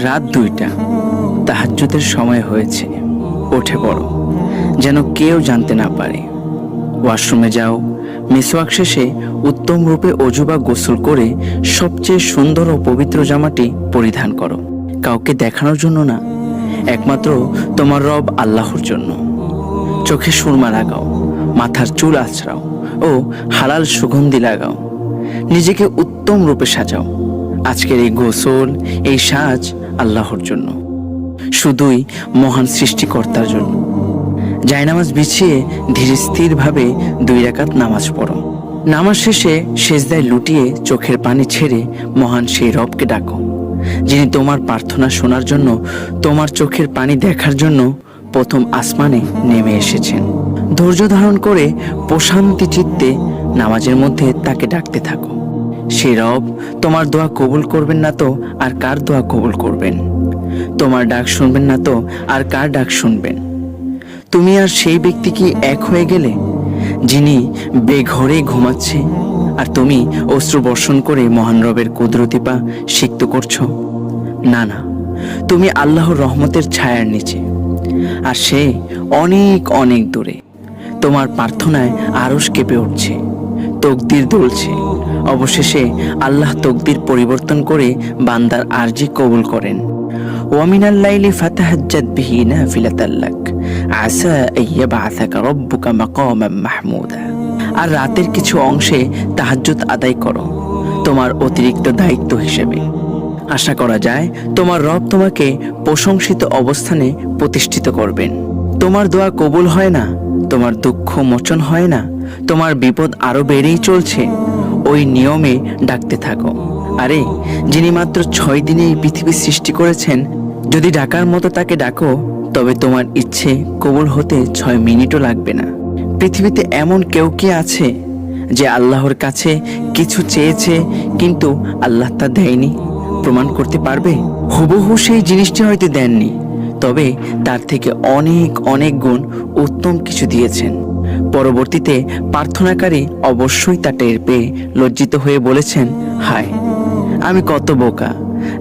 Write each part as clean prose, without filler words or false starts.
রাত 2টা, তাহাজ্জুদের সময় হয়েছে। উঠে পড়ো, যেন কেউ জানতে না পারে। ওয়াশরুমে যাও, মিসওয়াক শেষে উত্তম রূপে অজু বা গোসল করে সবচেয়ে সুন্দর ও পবিত্র জামাটি পরিধান করো। কাউকে দেখানোর জন্য না, একমাত্র তোমার রব আল্লাহর জন্য। চোখে সুরমা লাগাও, মাথার চুল আঁচড়াও ও হালাল সুগন্ধি লাগাও। নিজেকে উত্তম রূপে সাজাও। আজকের এই গোসল, এই সাজ আল্লাহর জন্য, শুধুই মহান সৃষ্টিকর্তার জন্য। জায়নামাজ বিছিয়ে ধীরে স্থিরভাবে 2 রাকাত নামাজ পড়ো। নামাজ শেষে সেজদায় লুটিয়ে চোখের পানি ছেড়ে মহান সেই রবকে ডাকো, যিনি তোমার প্রার্থনা শোনার জন্য, তোমার চোখের পানি দেখার জন্য প্রথম আসমানে নেমে এসেছেন। ধৈর্য ধারণ করে প্রশান্তি চিত্তে নামাজের মধ্যে তাকে ডাকতে থাকো। সেই রব তোমার দোয়া কবুল করবেন না তো আর কার দোয়া কবুল করবেন? তোমার ডাক শুনবেন না তো আর কার ডাক শুনবেন? তুমি আর সেই ব্যক্তি কি এক হয়ে গেলে, যিনি বেঘরে ঘুমাচ্ছে আর তুমি অশ্রু বর্ষণ করে মহান রবের কুদরতি পা সিক্ত করছো? না না, তুমি আল্লাহর রহমতের ছায়ার নিচে, আর সে অনেক অনেক দূরে। তোমার প্রার্থনায় আরশ কেঁপে উঠছে, তকদির দুলছে। অবশেষে আল্লাহ তকদির পরিবর্তন করে বান্দার আরজি কবুল করেন। ওয়ামিনাল লাইলি ফাতাহাজ্জাদ বিহি নাফিলাতাল লাক আসা আইয়াবআসাকা রাব্বুকা মাকামান মাহমুদা। আর রাতের কিছু অংশে তাহাজ্জুদ আদায় করো তোমার অতিরিক্ত দায়িত্ব হিসেবে। আশা করা যায় তোমার রব তোমাকে প্রশংসিত অবস্থানে প্রতিষ্ঠিত করবেন। তোমার দোয়া কবুল হয় না, তোমার দুঃখ মোচন হয় না, তোমার বিপদ আরো বেড়েই চলছে, ওই নিয়মে ডাকতে থাকো। আরে, যিনি মাত্র 6 দিনে এই পৃথিবী সৃষ্টি করেছেন, যদি ডাকার মতো তাকে ডাকো, তবে তোমার ইচ্ছে কবুল হতে 6 মিনিটও লাগবে না। পৃথিবীতে এমন কেউ কি আছে যে আল্লাহর কাছে কিছু চেয়েছে কিন্তু আল্লাহ তা দেয়নি? প্রমাণ করতে পারবে? হুবহু সেই জিনিসটি হয়তো দেননি, তবে তার থেকে অনেক অনেক গুণ উত্তম কিছু দিয়েছেন। পরবর্তীতে প্রার্থনাকারী অবশ্যই তা টের পেয়ে লজ্জিত হয়ে বলেছেন, হায়, আমি কত বোকা,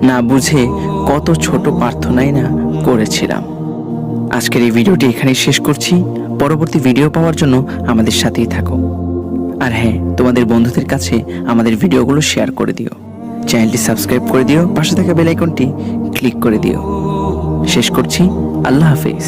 না বুঝে কত ছোট প্রার্থনাই না করেছিলাম। আজকের এই ভিডিওটি এখানেই শেষ করছি। পরবর্তী ভিডিও পাওয়ার জন্য আমাদের সাথেই থাকো। আর হ্যাঁ, তোমাদের বন্ধুদের কাছে আমাদের ভিডিওগুলো শেয়ার করে দিও, চ্যানেলটি সাবস্ক্রাইব করে দিও, পাশে থাকা বেল আইকনটি ক্লিক করে দিও। শেষ করছি, আল্লাহ হাফেজ।